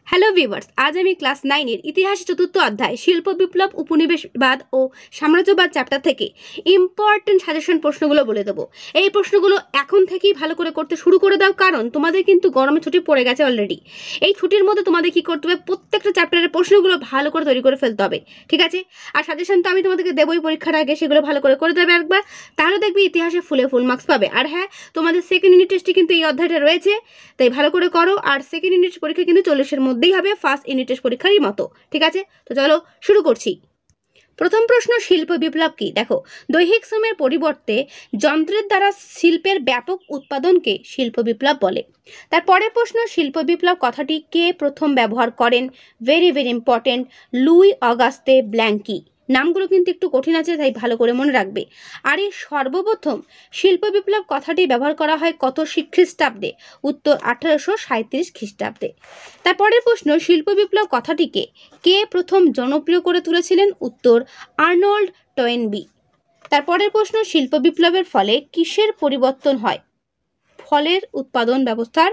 Hello viewers, আজ আমি class 9 এর ইতিহাস চতুর্থ অধ্যায় শিল্প বিপ্লব, উপনিবেশবাদ ও সাম্রাজ্যবাদ চ্যাপ্টার থেকে ইম্পর্টেন্ট সাজেশন প্রশ্নগুলো বলে দেবো। এই প্রশ্নগুলো এখন থেকেই ভালো করে করতে শুরু করে দাও, কারণ তোমাদের কিন্তু গরমের ছুটি পড়ে গেছে অলরেডি। এই ছুটির মধ্যে তোমাদের কি করতে হবে, প্রত্যেকটা চ্যাপ্টারের প্রশ্নগুলো ভালো করে তৈরি করে ফেলতে হবে, ঠিক আছে? আর সাজেশন তো আমি তোমাদেরকে দেবই পরীক্ষার আগে, সেগুলো ভালো করে দেবে একবার, তাহলে দেখবি ইতিহাসে ফুল মার্কস পাবে। আর হ্যাঁ, তোমাদের সেকেন্ড ইউনিট টেস্টে কিন্তু এই অধ্যায়টা রয়েছে, তাই ভালো করে করো। আর সেকেন্ড ইউনিট পরীক্ষা কিন্তু 40-এর মধ্যেই হবে, ফার্স্ট ইউনিট টেস্ট পরীক্ষারই মতো, ঠিক আছে? তো চলো শুরু করছি। প্রথম প্রশ্ন, শিল্প বিপ্লব কি? দেখো, দৈহিক শ্রমের পরিবর্তে যন্ত্রের দ্বারা শিল্পের ব্যাপক উৎপাদনকে শিল্প বিপ্লব বলে। তারপরের প্রশ্ন, শিল্প বিপ্লব কথাটি কে প্রথম ব্যবহার করেন? Very important, Louis Auguste Blanqui. নামগুলো কিন্তু একটু কঠিন আছে, তাই ভালো করে মনে রাখবে। আর এই সর্বপ্রথম শিল্প বিপ্লব কথাটি ব্যবহার করা হয় কত খ্রিস্টাব্দে? উত্তর 1837 খ্রিস্টাব্দে। তারপরের প্রশ্ন, শিল্প বিপ্লব কথাটিকে কে প্রথম জনপ্রিয় করে তুলেছিলেন? উত্তর আর্নল্ড টয়েনবি। তারপরের প্রশ্ন, শিল্প বিপ্লবের ফলে কিসের পরিবর্তন হয়? ফলের উৎপাদন ব্যবস্থার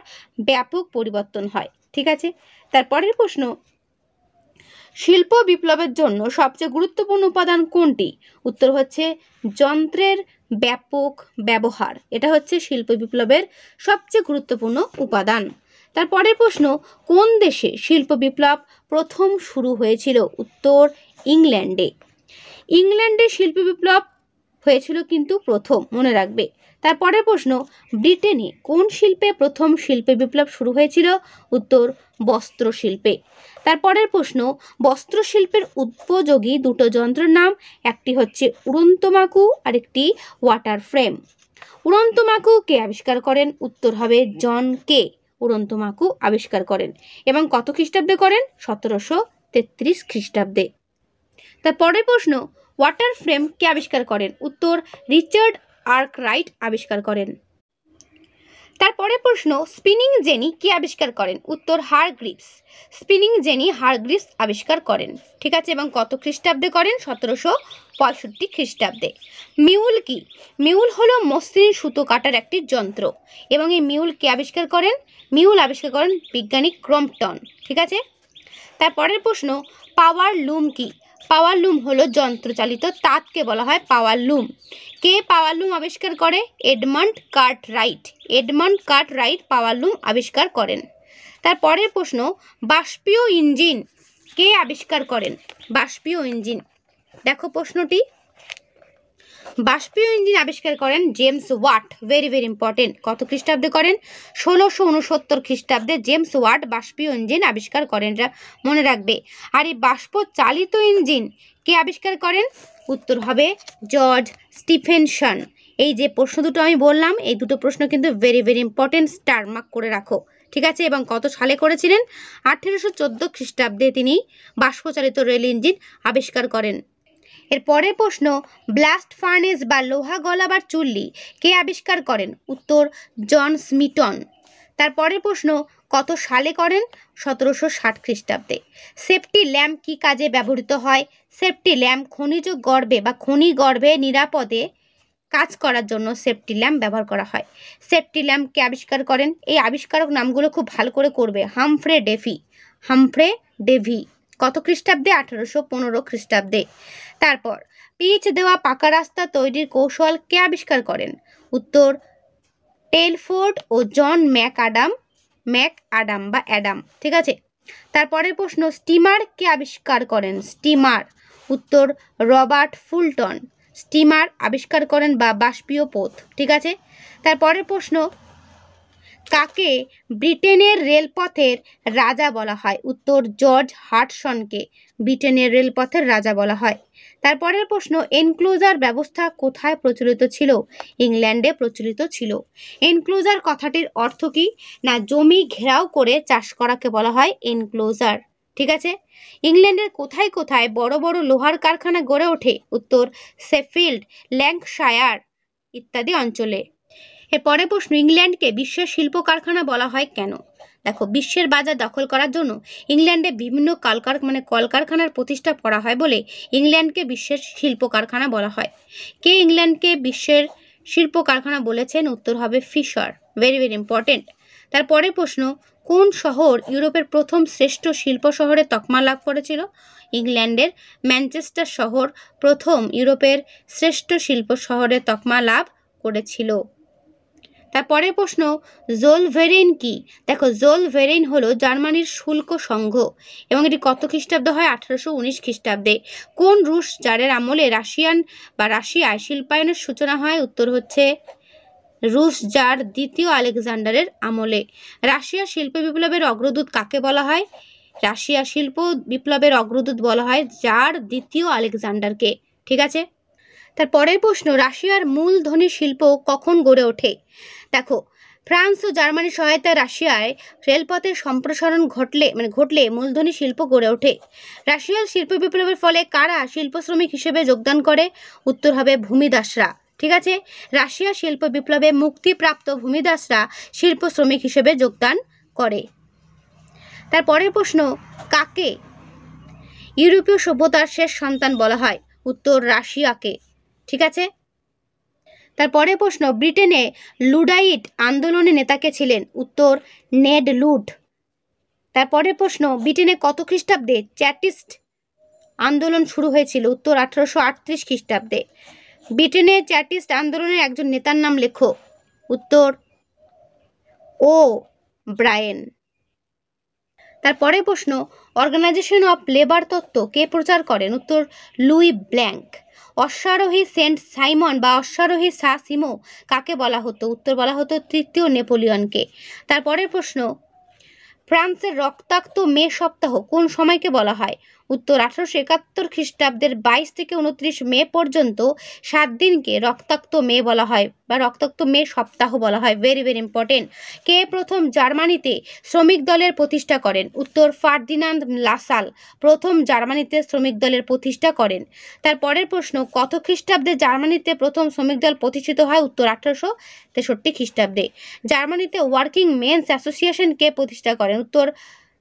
ব্যাপক পরিবর্তন হয়, ঠিক আছে? তারপরের প্রশ্ন, শিল্প বিপ্লবের জন্য সবচেয়ে গুরুত্বপূর্ণ উপাদান কোনটি? উত্তর হচ্ছে যন্ত্রের ব্যাপক ব্যবহার। এটা হচ্ছে শিল্প বিপ্লবের সবচেয়ে গুরুত্বপূর্ণ উপাদান। তারপরের প্রশ্ন, কোন দেশে শিল্প বিপ্লব প্রথম শুরু হয়েছিল? উত্তর ইংল্যান্ডে। ইংল্যান্ডে শিল্প বিপ্লব হয়েছিল কিন্তু প্রথম, মনে রাখবে। তারপরের প্রশ্ন, ব্রিটেনে কোন শিল্পে প্রথম শিল্প বিপ্লব শুরু হয়েছিল? উত্তর বস্ত্র শিল্পে। তারপরের প্রশ্ন, বস্ত্র শিল্পের উপযোগী দুটো যন্ত্রের নাম, একটি হচ্ছে উড়ন্তমাকু আর একটি ওয়াটার ফ্রেম। উড়ন্তমাকু কে আবিষ্কার করেন? উত্তর হবে জন কে উড়ন্তমাকু আবিষ্কার করেন, এবং কত খ্রিস্টাব্দে করেন? 1733 খ্রিস্টাব্দে। তারপরের প্রশ্ন, ওয়াটার ফ্রেম কে আবিষ্কার করেন? উত্তর রিচার্ড আর্করাইট আবিষ্কার করেন। তারপরে প্রশ্ন, স্পিনিং জেনি কে আবিষ্কার করেন? উত্তর হারগ্রিভস। স্পিনিং জেনি হারগ্রিভস আবিষ্কার করেন, ঠিক আছে, এবং কত খ্রিস্টাব্দে করেন? 1765 খ্রিস্টাব্দে। মিউল কি? মিউল হলো মসৃণ সুতো কাটার একটি যন্ত্র, এবং এই মিউল কে আবিষ্কার করেন? মিউল আবিষ্কার করেন বিজ্ঞানী ক্রম্পটন, ঠিক আছে? তারপরের প্রশ্ন, পাওয়ার লুম কি? পাওয়ার লুম হলো যন্ত্রচালিত তাঁতকে বলা হয় পাওয়ার লুম। কে পাওয়ার লুম আবিষ্কার করে? Edmund Cartwright. এডমন্ড কার্টরাইট পাওয়ার লুম আবিষ্কার করেন। তারপরের প্রশ্ন, বাষ্পীয় ইঞ্জিন কে আবিষ্কার করেন? বাষ্পীয় ইঞ্জিন, দেখো প্রশ্নটি, বাষ্পীয় ইঞ্জিন আবিষ্কার করেন জেমস ওয়াট। Very important. কত খ্রিস্টাব্দে করেন? 1669 খ্রিস্টাব্দে জেমস ওয়াট বাষ্পীয় ইঞ্জিন আবিষ্কার করেন, এটা মনে রাখবে। আর এই বাষ্প চালিত ইঞ্জিন কে আবিষ্কার করেন? উত্তর হবে জর্জ স্টিফেনসন। এই যে প্রশ্ন দুটো আমি বললাম, এই দুটো প্রশ্ন কিন্তু ভেরি ইম্পর্টেন্ট, স্টার মার্ক করে রাখো, ঠিক আছে? এবং কত সালে করেছিলেন? 1814 খ্রিস্টাব্দে তিনি বাষ্পচালিত রেল ইঞ্জিন আবিষ্কার করেন। এর পরের প্রশ্ন, ব্লাস্ট ফার্নেস বা লোহা গলাবার চুল্লি কে আবিষ্কার করেন? উত্তর জন স্মিটন। তারপরের প্রশ্ন, কত সালে করেন? 1760 খ্রিস্টাব্দে। সেফটি ল্যাম্প কি কাজে ব্যবহৃত হয়? সেফটি ল্যাম্প খনিজ গর্ভে বা খনি গর্ভে নিরাপদে কাজ করার জন্য সেফটি ল্যাম্প ব্যবহার করা হয়। সেফটি ল্যাম্প কে আবিষ্কার করেন? এই আবিষ্কারক নামগুলো খুব ভালো করে করবে। Humphry Davy. Humphry Davy. কত খ্রিস্টাব্দে? 1815 খ্রিস্টাব্দে। তারপর পিচ দেওয়া পাকা রাস্তা তৈরির কৌশল কে আবিষ্কার করেন? উত্তর টেলফোর্ড ও জন ম্যাক অ্যাডাম, ঠিক আছে? তারপরের প্রশ্ন, স্টিমার কে আবিষ্কার করেন? স্টিমার, উত্তর রবার্ট ফুলটন। স্টিমার আবিষ্কার করেন বা বাষ্পীয় পথ, ঠিক আছে? তারপরের প্রশ্ন, কাকে ব্রিটেনের রেলপথের রাজা বলা হয়? উত্তর জর্জ হাডসনকে ব্রিটেনের রেলপথের রাজা বলা হয়। তারপরের প্রশ্ন, এনক্লোজার ব্যবস্থা কোথায় প্রচলিত ছিল? ইংল্যান্ডে প্রচলিত ছিল। এনক্লোজার কথাটির অর্থ কি? না, জমি ঘেরাও করে চাষ করাকে বলা হয় এনক্লোজার, ঠিক আছে? ইংল্যান্ডের কোথায় কোথায় বড় বড় লোহার কারখানা গড়ে ওঠে? উত্তর শেফিল্ড, ল্যাঙ্কাশায়ার ইত্যাদি অঞ্চলে। এরপরে প্রশ্ন, ইংল্যান্ডকে বিশ্বের শিল্প কারখানা বলা হয় কেন? দেখো, বিশ্বের বাজার দখল করার জন্য ইংল্যান্ডে বিভিন্ন কলকারখানার প্রতিষ্ঠা করা হয় বলে ইংল্যান্ডকে বিশ্বের শিল্প কারখানা বলা হয়। কে ইংল্যান্ডকে বিশ্বের শিল্প কারখানা বলেছেন? উত্তর হবে ফিশার। Very important. তারপরে প্রশ্ন, কোন শহর ইউরোপের প্রথম শ্রেষ্ঠ শিল্প শহরে তকমা লাভ করেছিল? ইংল্যান্ডের ম্যানচেস্টার শহর প্রথম ইউরোপের শ্রেষ্ঠ শিল্প শহরে তকমা লাভ করেছিল। তারপরের প্রশ্ন, জোলভেরেইন কি? দেখো, জোলভেরেইন হলো জার্মানির শুল্ক সংঘ এবং এটি কত খ্রিস্টাব্দে হয়? 1819 খ্রিস্টাব্দে। কোন রুশ জারের আমলে রাশিয়ায় শিল্পায়নের সূচনা হয়? উত্তর হচ্ছে রুশ জার দ্বিতীয় আলেকজান্ডারের আমলে। রাশিয়া শিল্প বিপ্লবের অগ্রদূত কাকে বলা হয়? রাশিয়া শিল্প বিপ্লবের অগ্রদূত বলা হয় জার দ্বিতীয় আলেকজান্ডারকে। ঠিক আছে। তার পরের প্রশ্ন, রাশিয়ার মূলধনী শিল্প কখন গড়ে ওঠে? দেখো, ফ্রান্স ও জার্মানির সহায়তায় রাশিয়ায় রেলপথের সম্প্রসারণ ঘটলে মূলধনী শিল্প গড়ে ওঠে। রাশিয়ার শিল্প বিপ্লবের ফলে কারা শিল্প শ্রমিক হিসেবে যোগদান করে? উত্তর হবে ভূমিদাসরা। ঠিক আছে, রাশিয়া শিল্প বিপ্লবে মুক্তিপ্রাপ্ত ভূমিদাসরা শিল্প শ্রমিক হিসেবে যোগদান করে। তার পরের প্রশ্ন, কাকে ইউরোপীয় সভ্যতার শেষ সন্তান বলা হয়? উত্তর রাশিয়াকে। ঠিক আছে। তারপরে প্রশ্ন, ব্রিটেনে লুডাইট আন্দোলনের নেতা কে ছিলেন? উত্তর নেড লুড। তারপরে প্রশ্ন, ব্রিটেনে কত খ্রিস্টাব্দে চ্যাটিস্ট আন্দোলন শুরু হয়েছিল? উত্তর 1838 খ্রিস্টাব্দে। ব্রিটেনে চ্যাটিস্ট আন্দোলনের একজন নেতার নাম লেখো। উত্তর ও ব্রায়েন। তারপরে প্রশ্ন, অর্গানাইজেশন অফ লেবার তত্ত্ব কে প্রচার করেন? উত্তর লুই ব্ল্যাঙ্ক। অশ্বারোহী সেন্ট সাইমন বা অশ্বারোহী সা সিমো কাকে বলা হতো? উত্তর বলা হতো তৃতীয় নেপোলিয়নকে। তারপরের প্রশ্ন, ফ্রান্সের রক্তাক্ত মে সপ্তাহ কোন সময়কে বলা হয়? উত্তর 1871 খ্রিস্টাব্দের 22 থেকে 29 মে পর্যন্ত 7 দিনকে রক্তাক্ত মে বলা হয় বা রক্তাক্ত মে সপ্তাহ বলা হয়। Very very important. কে প্রথম জার্মানিতে শ্রমিক দলের প্রতিষ্ঠা করেন? উত্তর ফার্দিনান্দ লাসাল প্রথম জার্মানিতে শ্রমিক দলের প্রতিষ্ঠা করেন। তারপরের প্রশ্ন, কত খ্রিস্টাব্দে জার্মানিতে প্রথম শ্রমিক দল প্রতিষ্ঠিত হয়? উত্তর 1863 খ্রিস্টাব্দে। জার্মানিতে ওয়ার্কিং মেন্স অ্যাসোসিয়েশন কে প্রতিষ্ঠা করেন? উত্তর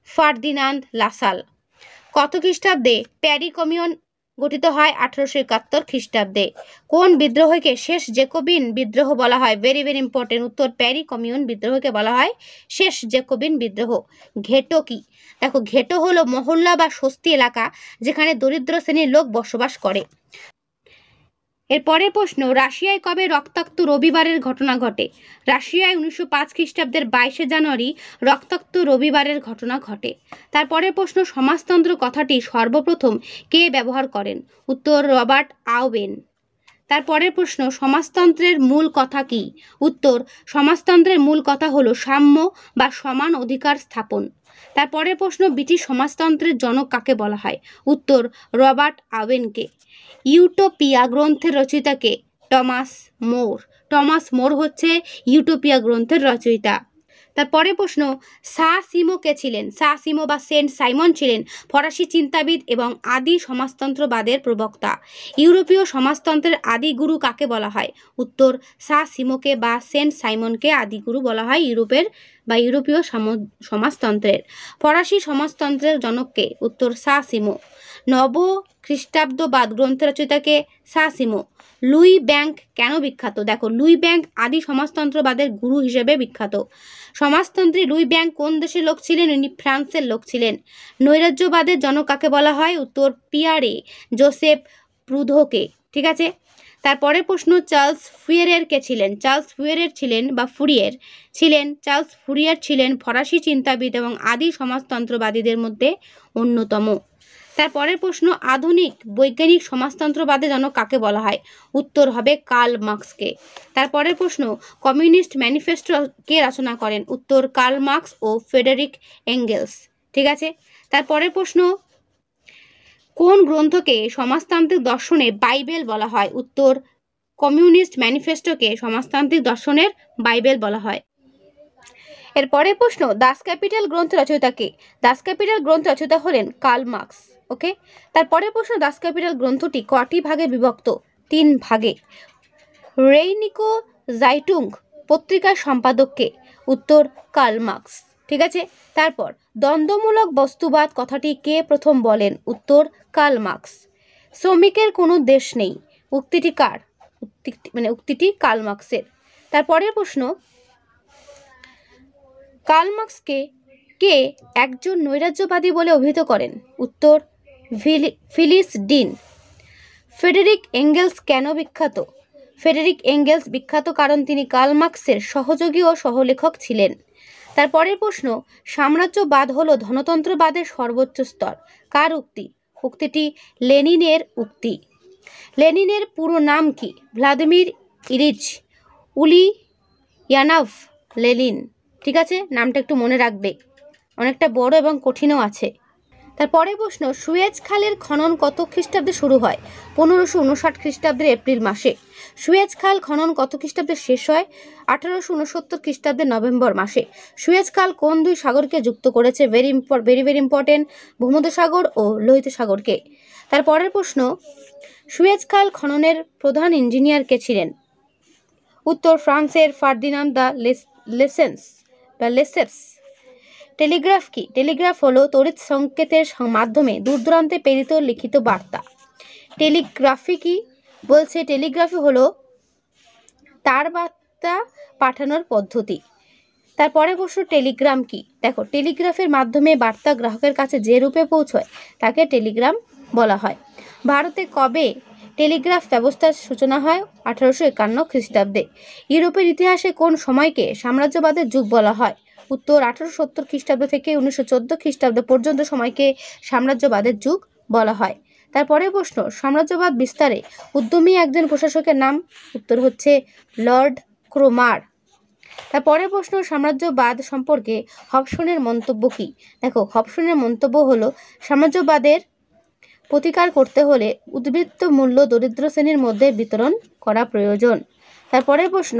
ফার্দিনান্দ লাসাল। কত খ্রিস্টাব্দে প্যারি কমিউন গঠিত হয়? 1871 খ্রিস্টাব্দে। কোন বিদ্রোহকে শেষ জেকোবিন বিদ্রোহ বলা হয়? Very very important. উত্তর প্যারি কমিউন বিদ্রোহকে বলা হয় শেষ জেকোবিন বিদ্রোহ। ঘেটো কি? দেখো, ঘেটো হলো মহল্লা বা বস্তি এলাকা যেখানে দরিদ্র শ্রেণীর লোক বসবাস করে। এরপরের প্রশ্ন, রাশিয়ায় কবে রক্তাক্ত রবিবারের ঘটনা ঘটে? রাশিয়ায় 1905 খ্রিস্টাব্দের 22 জানুয়ারি রক্তাক্ত রবিবারের ঘটনা ঘটে। তারপরের প্রশ্ন, সমাজতন্ত্র কথাটি সর্বপ্রথম কে ব্যবহার করেন? উত্তর রবার্ট আউবেন। তারপরের প্রশ্ন, সমাজতন্ত্রের মূল কথা কি? উত্তর সমাজতন্ত্রের মূল কথা হলো সাম্য বা সমান অধিকার স্থাপন। তারপরের প্রশ্ন, ব্রিটিশ সমাজতন্ত্রের জনক কাকে বলা হয়? উত্তর রবার্ট আউবেনকে। ইউটোপিয়া গ্রন্থের রচয়িতাকে? টমাস মোর। টমাস মোর হচ্ছে ইউটোপিয়া গ্রন্থের রচয়িতা। তারপরে প্রশ্ন, সা সিমো কে ছিলেন? সা সিমো বা সেন্ট সাইমন ছিলেন ফরাসি চিন্তাবিদ এবং আদি সমাজতন্ত্রবাদের প্রবক্তা। ইউরোপীয় সমাজতন্ত্রের আদিগুরু কাকে বলা হয়? উত্তর সা সিমোকে বা সেন্ট সাইমনকে আদিগুরু বলা হয় ইউরোপীয় সমাজতন্ত্রের। ফরাসি সমাজতন্ত্রের জনককে? উত্তর সা সিমো। নব খ্রিস্টাব্দবাদ গ্রন্থের রচয়িতাকে? সা সিমো। লুই ব্যাংক কেন বিখ্যাত? দেখো, লুই ব্যাংক আদি সমাজতন্ত্রবাদের গুরু হিসেবে বিখ্যাত। সমাজতন্ত্রী লুই ব্যাংক কোন দেশের লোক ছিলেন? উনি ফ্রান্সের লোক ছিলেন। নৈরাজ্যবাদের জনক কাকে বলা হয়? উত্তর পিয়ারে জোসেফ প্রুধোকে। ঠিক আছে। তারপরের প্রশ্ন, চার্লস ফুরিয়ের কে ছিলেন? চার্লস ফুরিয়ের ছিলেন ফরাসি চিন্তাবিদ এবং আদি সমাজতন্ত্রবাদীদের মধ্যে অন্যতম। তারপরের প্রশ্ন, আধুনিক বৈজ্ঞানিক সমাজতন্ত্রবাদের জনক কাকে বলা হয়? উত্তর হবে কার্ল মার্ক্সকে। তারপরের প্রশ্ন, কমিউনিস্ট ম্যানিফেস্টো কে রচনা করেন? উত্তর কার্ল মার্ক্স ও ফ্রেডেরিক এঙ্গেলস। ঠিক আছে। তারপরের প্রশ্ন, কোন গ্রন্থকে সমাজতান্ত্রিক দর্শনে বাইবেল বলা হয়? উত্তর কমিউনিস্ট ম্যানিফেস্টোকে সমাজতান্ত্রিক দর্শনের বাইবেল বলা হয়। এরপরের প্রশ্ন, দাস ক্যাপিটাল গ্রন্থ রচয়িতাকে? দাস ক্যাপিটাল গ্রন্থ রচয়িতা হলেন কার্ল মার্ক্স। ওকে। তারপরের প্রশ্ন, দাস ক্যাপিটাল গ্রন্থটি কটি ভাগে বিভক্ত? 3 ভাগে। রেইনিকো জাইটুং পত্রিকার সম্পাদককে? উত্তর কার্ল মার্ক্স। ঠিক আছে। তারপর দ্বন্দ্বমূলক বস্তুবাদ কথাটি কে প্রথম বলেন? উত্তর কার্ল মার্ক্স। শ্রমিকের কোনো দেশ নেই উক্তিটি কার? উক্তিটি কার্ল মার্ক্সের। তারপরের প্রশ্ন, কার্ল মার্ক্সকে কে একজন নৈরাজ্যবাদী বলে অভিহিত করেন? উত্তর ফিলিস ডিন। ফ্রেডেরিক এঙ্গেলস কেন বিখ্যাত? ফ্রেডেরিক এঙ্গেলস বিখ্যাত কারণ তিনি কার্ল মার্কসের সহযোগী ও সহলেখক ছিলেন। তার পরের প্রশ্ন, সাম্রাজ্যবাদ হলো ধনতন্ত্রবাদের সর্বোচ্চ স্তর। কার উক্তি? উক্তিটি লেনিনের উক্তি। লেনিনের পুরো নাম কি? Vladimir Ilyich Ulyanov Lenin. ঠিক আছে, নামটা একটু মনে রাখবে, অনেকটা বড় এবং কঠিনও আছে। তারপরে প্রশ্ন, সুয়েজ খালের খনন কত খ্রিস্টাব্দে শুরু হয়? 1559 খ্রিস্টাব্দের এপ্রিল মাসে। সুয়েজ খাল খনন কত খ্রিস্টাব্দে শেষ হয়? 1869 খ্রিস্টাব্দের নভেম্বর মাসে। সুয়েজ খাল কোন দুই সাগরকে যুক্ত করেছে? ভেরি ইম্পর্টেন্ট, ভূমধ্যসাগর ও লোহিত সাগরকে। তারপরের প্রশ্ন, সুয়েজ খাল খননের প্রধান ইঞ্জিনিয়ার কে ছিলেন? উত্তর ফ্রান্সের ফার্দিনান্দ দ্য লেসেপস। টেলিগ্রাফ কি? টেলিগ্রাফ হলো তড়িৎ সংকেতের মাধ্যমে দূর দূরান্তে প্রেরিত লিখিত বার্তা। টেলিগ্রাফি কি? বলছে টেলিগ্রাফি হলো তার বার্তা পাঠানোর পদ্ধতি। তারপরে প্রশ্ন, টেলিগ্রাম কি? দেখো, টেলিগ্রাফের মাধ্যমে বার্তা গ্রাহকের কাছে যে রূপে পৌঁছয় তাকে টেলিগ্রাম বলা হয়। ভারতে কবে টেলিগ্রাফ ব্যবস্থার সূচনা হয়? 1851 খ্রিস্টাব্দে। ইউরোপের ইতিহাসে কোন সময়কে সাম্রাজ্যবাদের যুগ বলা হয়? উত্তর 1870 খ্রিস্টাব্দ থেকে 1914 খ্রিস্টাব্দ পর্যন্ত সময়কে সাম্রাজ্যবাদের যুগ বলা হয়। তারপরে প্রশ্ন, সাম্রাজ্যবাদ বিস্তারে উদ্যমী একজন প্রশাসকের নাম? উত্তর হচ্ছে লর্ড ক্রোমার। তারপরে প্রশ্ন, সাম্রাজ্যবাদ সম্পর্কে হবসনের মন্তব্য কি? দেখো, হবসনের মন্তব্য হলো সাম্রাজ্যবাদের প্রতিকার করতে হলে উদ্বৃত্ত মূল্য দরিদ্র শ্রেণীর মধ্যে বিতরণ করা প্রয়োজন। তারপরের প্রশ্ন,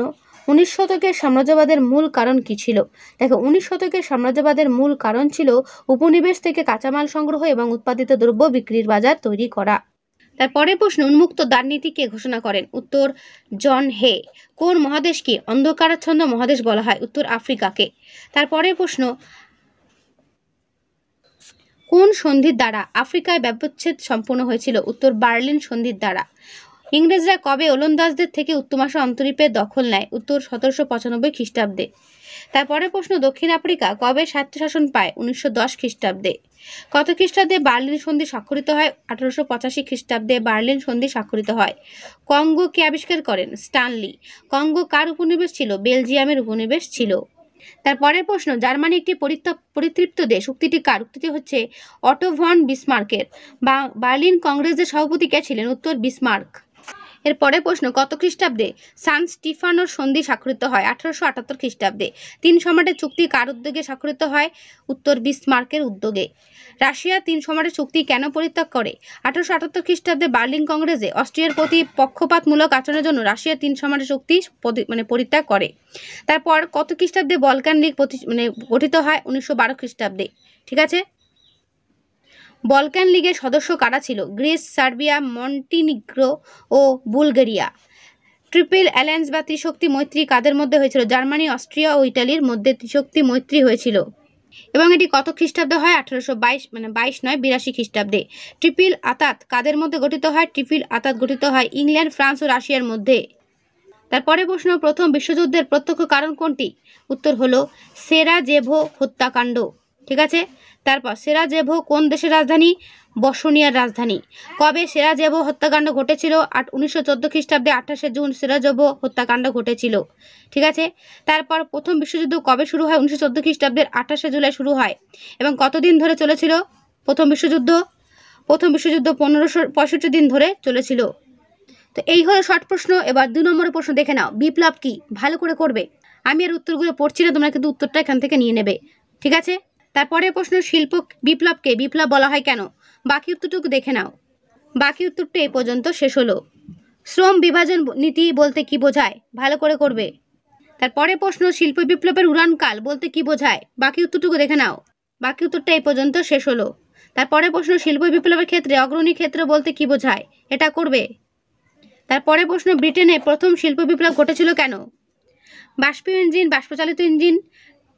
19 শতকের সাম্রাজ্যবাদের মূল কারণ কি ছিল? দেখো, 19 শতকের সাম্রাজ্যবাদের মূল কারণ ছিল উপনিবেশ থেকে কাঁচামাল সংগ্রহ এবং উৎপাদিত দ্রব্য বিক্রির বাজার তৈরি করা। তারপরের প্রশ্ন, উন্মুক্ত দ্বার নীতি কে ঘোষণা করেন? উত্তর জন হে। কোন মহাদেশকে অন্ধকারাচ্ছন্ন মহাদেশ বলা হয়? উত্তর আফ্রিকাকে। তারপরের প্রশ্ন, কোন সন্ধির দ্বারা আফ্রিকায় ব্যবচ্ছেদ সম্পন্ন হয়েছিল? উত্তর বার্লিন সন্ধির দ্বারা। ইংরেজরা কবে ওলন্দাজদের থেকে উত্তমাশা অন্তরীপের দখল নেয়? উত্তর 1795 খ্রিস্টাব্দে। তারপরে প্রশ্ন, দক্ষিণ আফ্রিকা কবে স্বায়ত্তশাসন পায়? 1910 খ্রিস্টাব্দে। কত খ্রিস্টাব্দে বার্লিন সন্ধি স্বাক্ষরিত হয়? 1885 খ্রিস্টাব্দে বার্লিন সন্ধি স্বাক্ষরিত হয়। কঙ্গো কে আবিষ্কার করেন? স্টানলি। কঙ্গো কার উপনিবেশ ছিল? বেলজিয়ামের উপনিবেশ ছিল। তারপরের প্রশ্ন, জার্মানি একটি পরিতৃপ্ত দেশ, উক্তিটি কার? উক্তিটি হচ্ছে অটো ভন বিসমার্কের। বার্লিন কংগ্রেসের সভাপতি কে ছিলেন? উত্তর বিসমার্ক। এর পরের প্রশ্ন, কত খ্রিস্টাব্দে সান স্টিফানোর সন্ধি স্বাক্ষরিত হয়? 1878 খ্রিস্টাব্দে। 3 সম্রাটের চুক্তি কার উদ্যোগে স্বাক্ষরিত হয়? উত্তর বিসমার্কের উদ্যোগে। রাশিয়া 3 সম্রাটের চুক্তি কেন পরিত্যাগ করে? 1878 খ্রিস্টাব্দে বার্লিন কংগ্রেসে অস্ট্রিয়ার প্রতি পক্ষপাতমূলক আচরণের জন্য রাশিয়া 3 সম্রাটের চুক্তি পরিত্যাগ করে। তারপর কত খ্রিস্টাব্দে বলকান লীগ গঠিত হয়? 1912 খ্রিস্টাব্দে। ঠিক আছে, বলকান লীগের সদস্য কারা ছিল? গ্রিস, সার্বিয়া, মন্টিনিগ্রো ও বুলগেরিয়া। ট্রিপল অ্যালায়েন্স বা ত্রিশক্তি মৈত্রী কাদের মধ্যে হয়েছিল? জার্মানি, অস্ট্রিয়া ও ইটালির মধ্যে ত্রিশক্তি মৈত্রী হয়েছিল। এবং এটি কত খ্রিস্টাব্দে হয়? 1882 খ্রিস্টাব্দে। ট্রিপল আতাত কাদের মধ্যে গঠিত হয়? ট্রিপল আতাত গঠিত হয় ইংল্যান্ড, ফ্রান্স ও রাশিয়ার মধ্যে। তারপরে প্রশ্ন, প্রথম বিশ্বযুদ্ধের প্রত্যক্ষ কারণ কোনটি? উত্তর হলো সেরাজেভো হত্যাকাণ্ড। ঠিক আছে, তারপর সেরাজেভো কোন দেশের রাজধানী? বসনিয়ার রাজধানী। কবে সেরাজেভো হত্যাকাণ্ড ঘটেছিল? 1914 খ্রিস্টাব্দে 28শে জুন সেরাজেভো হত্যাকাণ্ড ঘটেছিল। ঠিক আছে, তারপর প্রথম বিশ্বযুদ্ধ কবে শুরু হয়? 1914 খ্রিস্টাব্দের 28শে জুলাই শুরু হয় এবং কতদিন ধরে চলেছিল প্রথম বিশ্বযুদ্ধ? প্রথম বিশ্বযুদ্ধ 1565 দিন ধরে চলেছিল। তো এই হলো শর্ট প্রশ্ন। এবার 2 নম্বরের প্রশ্ন দেখে নাও, বিপ্লব কি? ভালো করে করবে। আমি আর উত্তরগুলো পড়ছি না, তোমরা কিন্তু উত্তরটা এখান থেকে নিয়ে নেবে। ঠিক আছে, তারপরে প্রশ্ন, শিল্প বিপ্লবকে বিপ্লব বলা হয় কেন? বাকি উত্তরটুকু দেখে নাও। বাকি উত্তরটা এই পর্যন্ত শেষ হলো। শ্রম বিভাজন নীতি বলতে কি বোঝায়? ভালো করে করবে। তারপরে প্রশ্ন, শিল্প বিপ্লবের উড়ানকাল বলতে কি বোঝায়? বাকি উত্তরটুকু দেখে নাও। বাকি উত্তরটা এই পর্যন্ত শেষ হলো। তারপরে প্রশ্ন, শিল্প বিপ্লবের ক্ষেত্রে অগ্রণী ক্ষেত্র বলতে কি বোঝায়? এটা করবে। তারপরে প্রশ্ন, ব্রিটেনে প্রথম শিল্প বিপ্লব ঘটেছিল কেন? বাষ্পীয় ইঞ্জিন, বাষ্পচালিত ইঞ্জিন,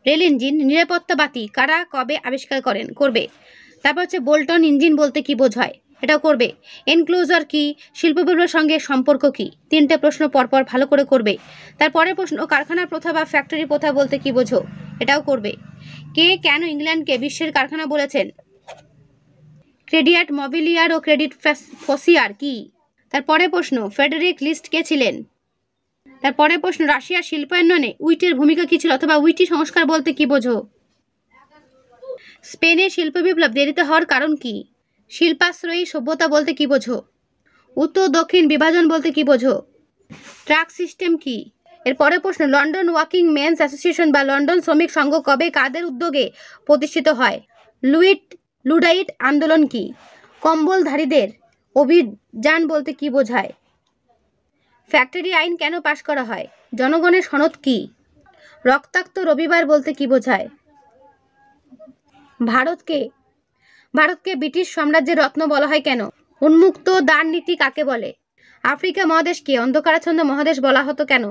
রেল ইঞ্জিন, নিরাপত্তা বাতি কারা কবে আবিষ্কার করেন? করবে। তারপর হচ্ছে বোল্টন ইঞ্জিন বলতে কি বোঝায়? এটাও করবে। এনক্লোজার কি, শিল্প বিপ্লবের সঙ্গে সম্পর্ক কি, 3টে প্রশ্ন পরপর ভালো করে করবে। তারপরে প্রশ্ন কারখানা প্রথা বা ফ্যাক্টরি প্রথা বলতে কি বোঝো, এটাও করবে। কে কেন ইংল্যান্ডকে বিশ্বের কারখানা বলেছেন? ক্রেডিট মবিলিয়ার ও ক্রেডিট ফসিয়ার কি? তারপরে প্রশ্ন ফ্রেডেরিক লিস্ট কে ছিলেন? তারপরে প্রশ্ন রাশিয়ার শিল্পায়নে উইটের ভূমিকা কি ছিল, অথবা উইটি সংস্কার বলতে কি বোঝো? স্পেনে শিল্প বিপ্লব দেরিতে হওয়ার কারণ কি? শিল্পাশ্রয়ী সভ্যতা বলতে কি বোঝো? উত্তর দক্ষিণ বিভাজন বলতে কি বোঝো? ট্রাক সিস্টেম কি? এরপরে প্রশ্ন লন্ডন ওয়ার্কিং মেন্স অ্যাসোসিয়েশন বা লন্ডন শ্রমিক সংঘ কবে কাদের উদ্যোগে প্রতিষ্ঠিত হয়? লুডাইট আন্দোলন কি? কম্বলধারীদের অভিযান বলতে কি বোঝায়? ফ্যাক্টরি আইন কেন পাশ করা হয়? জনগণের সনদ কি? রক্তাক্ত রবিবার বলতে কি বোঝায়? ভারতকে ব্রিটিশ সাম্রাজ্যের রত্ন বলা হয় কেন? উন্মুক্ত দান নীতি কাকে বলে? আফ্রিকা মহাদেশকে অন্ধকারাচ্ছন্ন মহাদেশ বলা হতো কেন?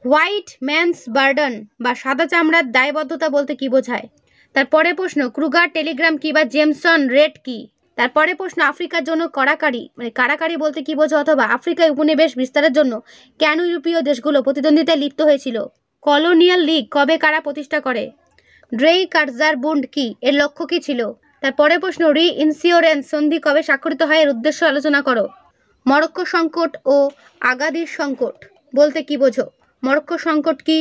হোয়াইট ম্যানস বার্ডন বা সাদা চামড়ার দায়বদ্ধতা বলতে কি বোঝায়? তারপরে প্রশ্ন ক্রুগার টেলিগ্রাম কি বা জেমসন রেড কি? তারপরে প্রশ্ন আফ্রিকার জন্য কারাকারি বলতে কি বোঝো, অথবা আফ্রিকায় উপনিবেশ বিস্তারের জন্য কেন ইউরোপীয় দেশগুলো প্রতিদ্বন্দ্বিতায় লিপ্ত হয়েছিল? কলোনিয়াল লীগ কবে কারা প্রতিষ্ঠা করে? ড্রেইকারজারবুন্ড কি, এর লক্ষ্য কি ছিল? তারপরে প্রশ্ন রি-ইনসিওরেন্স সন্ধি কবে স্বাক্ষরিত হয়, এর উদ্দেশ্য আলোচনা করো। মরক্কো সংকট ও আগাদির সংকট বলতে কি বোঝো? মরক্কো সংকট কি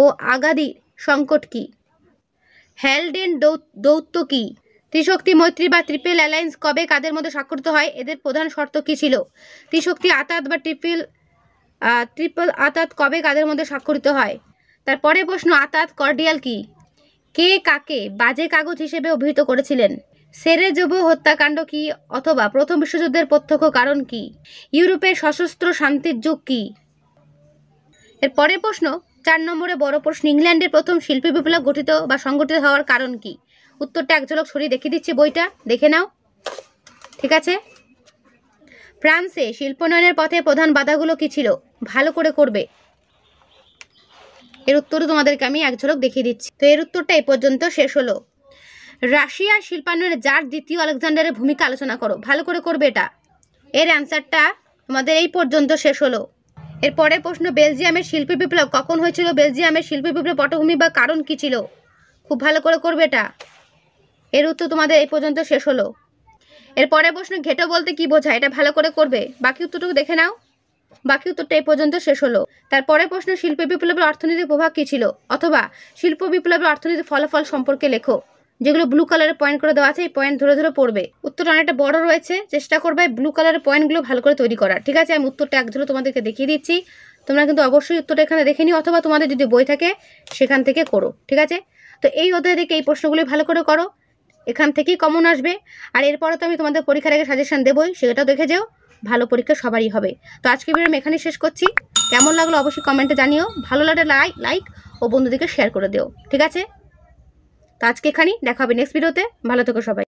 ও আগাদির সংকট কি? হ্যালডেন দৌত্য কি? ত্রিশক্তি মৈত্রী বা ট্রিপল অ্যালায়েন্স কবে কাদের মধ্যে স্বাক্ষরিত হয়, এদের প্রধান শর্ত কি ছিল? ত্রিশক্তি আতাত বা ট্রিপল আতাত কবে কাদের মধ্যে স্বাক্ষরিত হয়? তারপরে প্রশ্ন আতাত কর্ডিয়াল কি? কে কাকে বাজে কাগজ হিসেবে অভিহিত করেছিলেন? সেরেজোভো হত্যাকাণ্ড কি, অথবা প্রথম বিশ্বযুদ্ধের প্রত্যক্ষ কারণ কি? ইউরোপের সশস্ত্র শান্তির যুগ কি? এর পরের প্রশ্ন 4 নম্বরে বড় প্রশ্ন ইংল্যান্ডের প্রথম শিল্পী বিপ্লব গঠিত বা সংগঠিত হওয়ার কারণ কি? উত্তরটা এক ঝলক সরিয়ে দেখিয়ে দিচ্ছি, বইটা দেখে নাও, ঠিক আছে? ফ্রান্সে শিল্পোন্নয়নের পথে প্রধান বাধাগুলো কি ছিল? ভালো করে করবে। এর উত্তরও তোমাদেরকে আমি এক ঝলক দেখিয়ে দিচ্ছি। তো এর উত্তরটা এই পর্যন্ত শেষ হলো। রাশিয়ার শিল্পায়নের জার দ্বিতীয় আলেকজান্ডারের ভূমিকা আলোচনা করো, ভালো করে করবে এটা। এর অ্যান্সারটা তোমাদের এই পর্যন্ত শেষ হলো। এরপরে প্রশ্ন বেলজিয়ামের শিল্পী বিপ্লব কখন হয়েছিল? বেলজিয়ামের শিল্পী বিপ্লব পটভূমি বা কারণ কি ছিল? খুব ভালো করে করবে এটা। এর উত্তর তোমাদের এই পর্যন্ত শেষ হলো। এরপরে প্রশ্ন ঘেটো বলতে কি বোঝায়? এটা ভালো করে করবে, বাকি উত্তরটুকু দেখে নাও। বাকি উত্তরটা এই পর্যন্ত শেষ হলো। তারপরে প্রশ্ন শিল্প বিপ্লবের অর্থনৈতিক প্রভাব কি ছিল, অথবা শিল্প বিপ্লবের অর্থনৈতিক ফলাফল সম্পর্কে লেখো। যেগুলো ব্লু কালারের পয়েন্ট করে দেওয়া আছে, এই পয়েন্ট ধরে ধরে পড়বে। উত্তরটা অনেকটা বড় রয়েছে, চেষ্টা করবে ব্লু কালারের পয়েন্টগুলো ভালো করে তৈরি করার, ঠিক আছে? আমি উত্তরটা এক ঝলক তোমাদেরকে দেখিয়ে দিচ্ছি, তোমরা কিন্তু অবশ্যই উত্তরটা এখানে দেখে নিও, অথবা তোমাদের যদি বই থাকে সেখান থেকে করো, ঠিক আছে? তো এই অধ্যায় থেকে এই প্রশ্নগুলি ভালো করে করো, এখান থেকেই কমন আসবে। আর এরপরে তো আমি তোমাদের পরীক্ষার আগে সাজেশন দেবই, সেটাও দেখে যেও, ভালো পরীক্ষা সবারই হবে। তো আজকে ভিডিও আমি এখানেই শেষ করছি। কেমন লাগলো অবশ্যই কমেন্টে জানিও, ভালো লাগলে লাইক ও বন্ধুদেরকে শেয়ার করে দিও, ঠিক আছে? তো আজকে এখানেই দেখা হবে নেক্সট ভিডিওতে। ভালো থেকো সবাই।